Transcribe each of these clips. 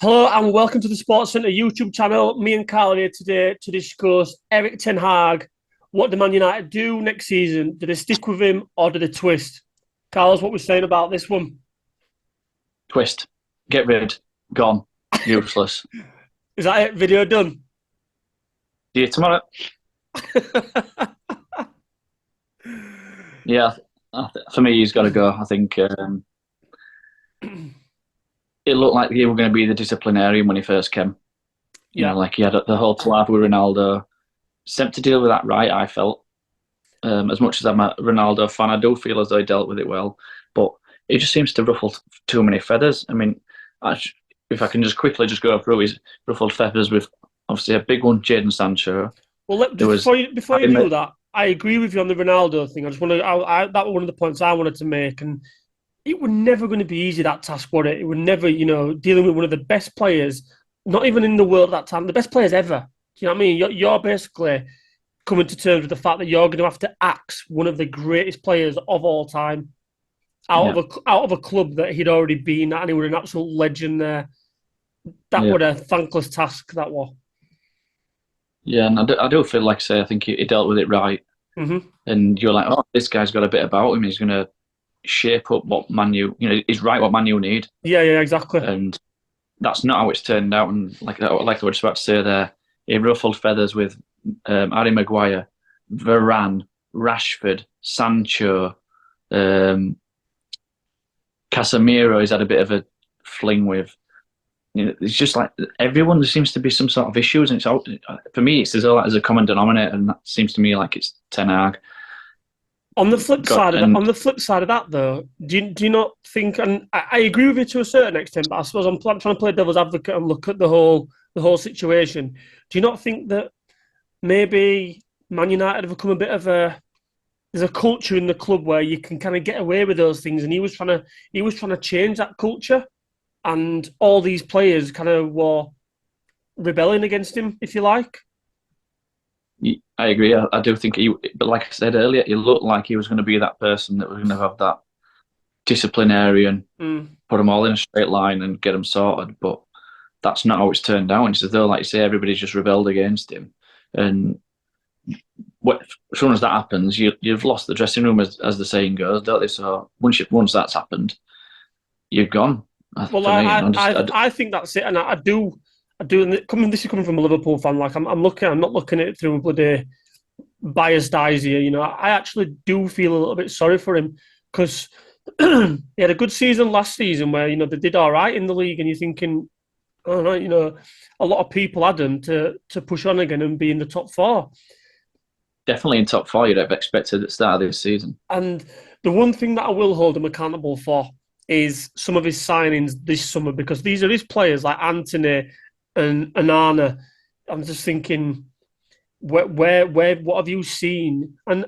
Hello and welcome to the Sports Centre YouTube channel. Me and Carl are here today to discuss Eric Ten Hag. What do Man United do next season? Do they stick with him or do they twist? Carl's what we're saying about this one. Twist. Get rid. Gone. Useless. Is that it? Video done? See you tomorrow. Yeah, for me, he's got to go. I think it looked like he was going to be the disciplinarian when he first came. You know, like he had the whole collab with Ronaldo. Sent to deal with that right, I felt. As much as I'm a Ronaldo fan, I do feel as though he dealt with it well. But it just seems to ruffle too many feathers. I mean, if I can just quickly go through his ruffled feathers with obviously a big one, Jadon Sancho. Well, before you do that, I agree with you on the Ronaldo thing. I just want to. That was one of the points I wanted to make, and it was never going to be easy, that task, was it? It would never, dealing with one of the best players, not even in the world at that time, the best players ever. Do you know what I mean? You're basically coming to terms with the fact that you're going to have to axe one of the greatest players of all time out of a club that he'd already been at, and he was an absolute legend there. That was a thankless task, that was. Yeah, and I do feel like, I think he dealt with it right. Mm-hmm. And you're like, oh, this guy's got a bit about him. He's going to shape up what Man U, he's right what Man U need. Yeah, exactly. And that's not how it's turned out. And like I was just about to say there, he ruffled feathers with Harry Maguire, Varane, Rashford, Sancho, Casemiro. He's had a bit of a fling with. It's just like everyone. There seems to be some sort of issues, and for me, it's as a common denominator, and that seems to me like it's Ten Hag. On the flip side of that, though, do you not think? And I agree with you to a certain extent, but I suppose I'm trying to play devil's advocate and look at the whole situation. Do you not think that maybe Man United have become a bit of there's a culture in the club where you can kind of get away with those things, and he was trying to change that culture, and all these players kind of were rebelling against him, if you like. I agree. I do think but like I said earlier, he looked like he was going to be that person that was going to have that disciplinarian, put them all in a straight line and get them sorted. But that's not how it's turned out. It's as though, like you say, everybody's just rebelled against him. And as soon as that happens, you've lost the dressing room, as the saying goes, don't they? So once that's happened, you're gone. Well, I think that's it, and I do. This is coming from a Liverpool fan. Like I'm not looking at it through a bloody biased eyes here. I actually do feel a little bit sorry for him because he had a good season last season where they did all right in the league, and you're thinking, oh no, a lot of people had him to push on again and be in the top four. Definitely in top four, you'd have expected at the start of this season. And the one thing that I will hold him accountable for is some of his signings this summer, because these are his players like Anthony and Anana. I'm just thinking, what have you seen? And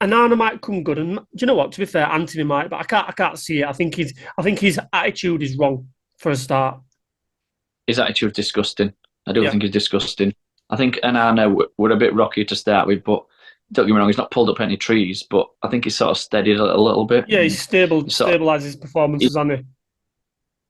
Anana might come good, and do you know what? To be fair, Anthony might, but I can't see it. I think his attitude is wrong for a start. His attitude is disgusting. I do think he's disgusting. I think Anana were a bit rocky to start with, but don't get me wrong, he's not pulled up any trees, but I think he's sort of steadied a little bit. Yeah, he's stabilised his performances, hasn't he?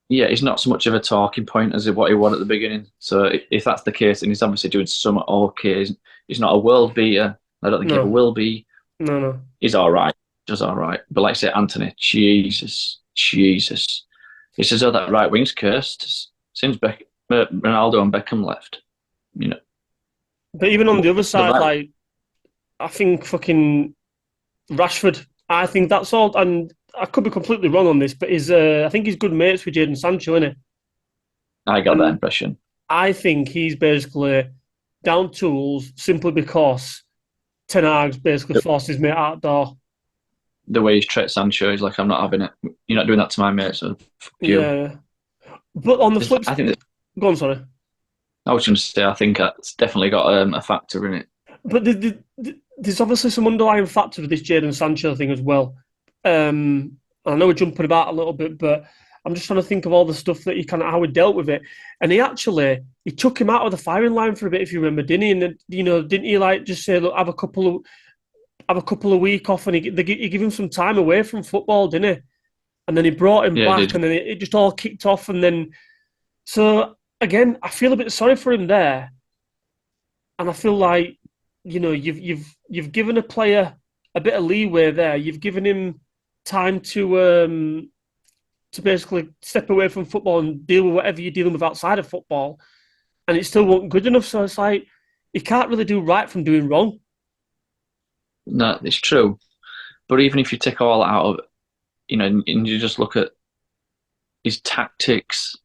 Yeah, he's not so much of a talking point as what he was at the beginning. So if that's the case, then he's obviously doing somewhat okay. He's not a world beater. I don't think he ever will be. No. He's all right. Just all right. But like I say, Anthony, Jesus. It's as though that right wing's cursed since Ronaldo and Beckham left. But even on the other side, I think fucking Rashford, I think that's all. And I could be completely wrong on this, but I think he's good mates with Jadon Sancho, isn't he? I got that impression. I think he's basically down tools simply because Ten Hag's basically forced his mate out the door. The way he's treated Sancho, he's like, I'm not having it. You're not doing that to my mate, so fuck you. Yeah. But on the flip side... Go on, sorry. I was going to say, I think it's definitely got a factor in it. But there's obviously some underlying factor of this Jadon Sancho thing as well. I know we're jumping about a little bit, but I'm just trying to think of all the stuff that how he dealt with it. And he took him out of the firing line for a bit, if you remember, didn't he? And didn't he just say, look, have a couple of weeks off, and he gave him some time away from football, didn't he? And then he brought him back, and then it just all kicked off, and then So again, I feel a bit sorry for him there, and I feel like you've given a player a bit of leeway there. You've given him time to basically step away from football and deal with whatever you're dealing with outside of football, and it still wasn't good enough. So it's like you can't really do right from doing wrong. No, it's true. But even if you take all that out of, and you just look at his tactics,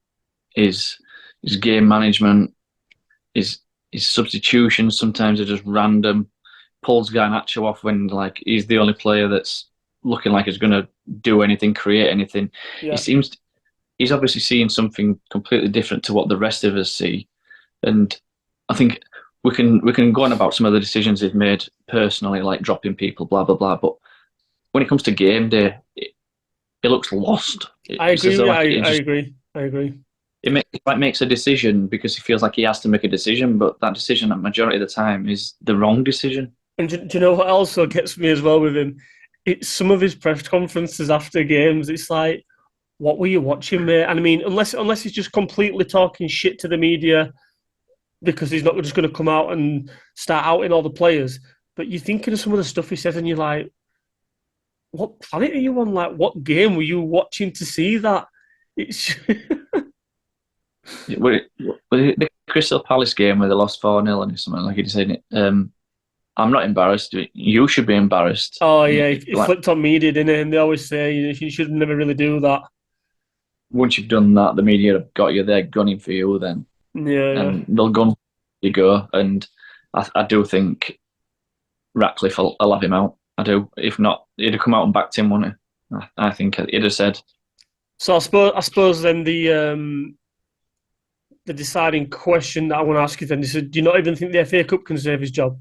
his his game management, his his substitutions sometimes are just random. Pulls Garnacho off when like he's the only player that's looking like he's going to do anything, create anything. He Yeah, seems he's obviously seeing something completely different to what the rest of us see, and I think we can go on about some of the decisions he's made personally, like dropping people, blah blah blah. But when it comes to game day, it looks lost. I It's as agree. though I, like it I just agree. I agree. makes a decision because he feels like he has to make a decision, but that decision, the majority of the time, is the wrong decision. And do you know what also gets me as well with him? It's some of his press conferences after games. It's like, what were you watching, mate? And I mean, unless he's just completely talking shit to the media because he's not just going to come out and start outing all the players. But you're thinking of some of the stuff he says, and you're like, what planet are you on? Like, what game were you watching to see that? It's The Crystal Palace game where they lost 4-0 and something like he said, I'm not embarrassed. You should be embarrassed. oh yeah, he Like flipped on media, didn't he? And they always say you should never really do that. once you've done that, the media have got you there gunning for you then, Yeah, yeah. and they'll gun you go. And I do think Ratcliffe will have him out. I do. If not, he'd have come out and backed him, wouldn't he? I think he'd have said So I suppose then the deciding question that I want to ask you then is: do you not even think the FA Cup can save his job?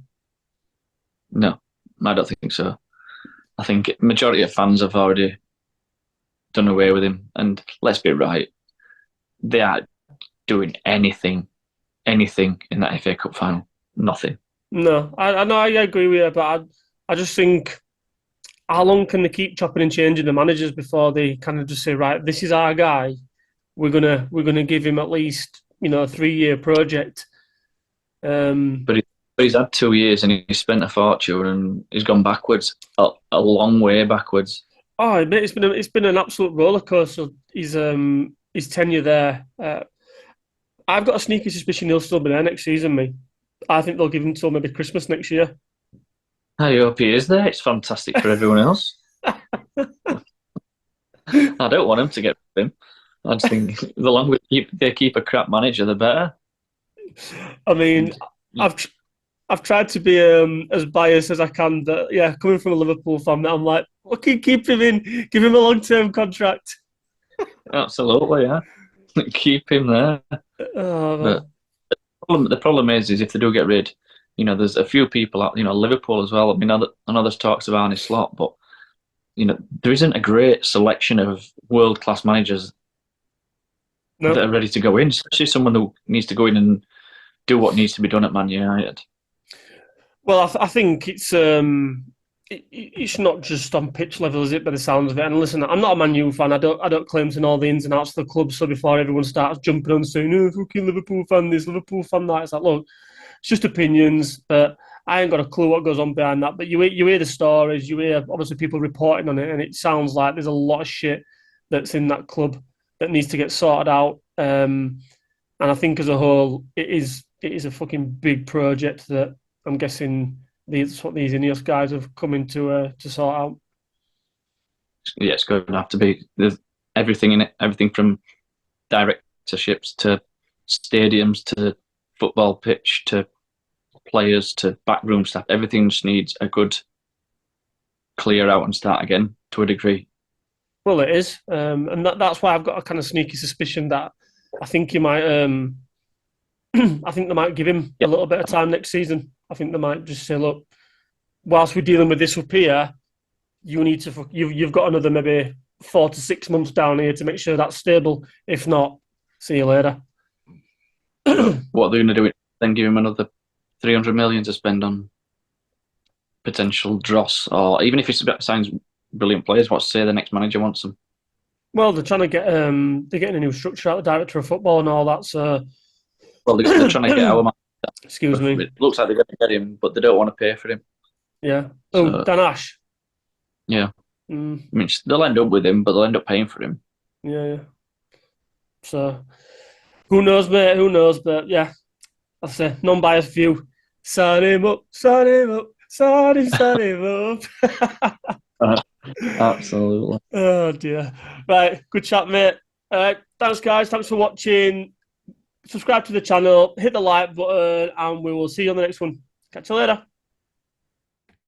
no. I don't think so. I think majority of fans have already done away with him. And let's be right, they are doing anything in that FA Cup final. Nothing. No, I know I agree with you, but I just think how long can they keep chopping and changing the managers before they kind of just say, right, this is our guy. We're gonna give him at least a 3 year project. Um, But, but he's had 2 years and he's spent a fortune and he's gone backwards, a long way backwards. oh, it's been an absolute roller coaster. His tenure there. I've got a sneaky suspicion he'll still be there next season. Me, I think they'll give him till maybe Christmas next year. I hope he is there. It's fantastic for everyone else. I don't want him to get rid of him. I just think the longer they keep a crap manager, the better. I mean, And I've tried to be as biased as I can. That yeah, coming from a Liverpool fan, I'm like, okay, keep him in, give him a long term contract. absolutely, yeah, keep him there. Oh, But man. the problem is if they do get rid, there's a few people out, Liverpool as well. I mean, I know there's talks of Arne Slot, but there isn't a great selection of world class managers that No. are ready to go in, especially someone that needs to go in and do what needs to be done at Man United. Well, I think it's not just on pitch level, is it? By the sounds of it. And listen, I'm not a Man U fan. I don't claim to know the ins and outs of the club. So before everyone starts jumping on saying, "Oh, fucking Liverpool fan this, Liverpool fan that," it's like, look, it's just opinions. But I ain't got a clue what goes on behind that. But you hear the stories, you hear obviously people reporting on it, and it sounds like there's a lot of shit that's in that club that needs to get sorted out. And I think as a whole, it is a fucking big project that I'm guessing what these Ineos guys have come in to sort out. Yeah, it's going to have to be. There's everything in it, everything from directorships to stadiums to football pitch to players to backroom staff. Everything just needs a good clear out and start again to a degree. Well, it is, and that's why I've got a kind of sneaky suspicion that I think you might. I think they might give him a Yeah, little bit of time next season. I think they might just say, look, whilst we're dealing with this up here, you've got another maybe 4 to 6 months down here to make sure that's stable. If not, see you later. but what they're going to do is then give him another 300 million to spend on potential dross, or even if he signs brilliant players, what's to say the next manager wants them? Well, they're trying to get they're getting a new structure out, the director of football and all that. So, Well, they're trying to get our man. excuse me. It looks like they're going to get him, but they don't want to pay for him. Yeah. Oh, So Dan Ash. yeah, Mm, I mean they'll end up with him, but they'll end up paying for him. yeah, yeah. So, who knows, mate? Who knows? But yeah, I'll say non-biased view. Sign him up. Sign him up. Sign him up. Absolutely. Oh dear. Right, good chat, mate. Thanks, guys. Thanks for watching. Subscribe to the channel, hit the like button, and we will see you on the next one. Catch you later.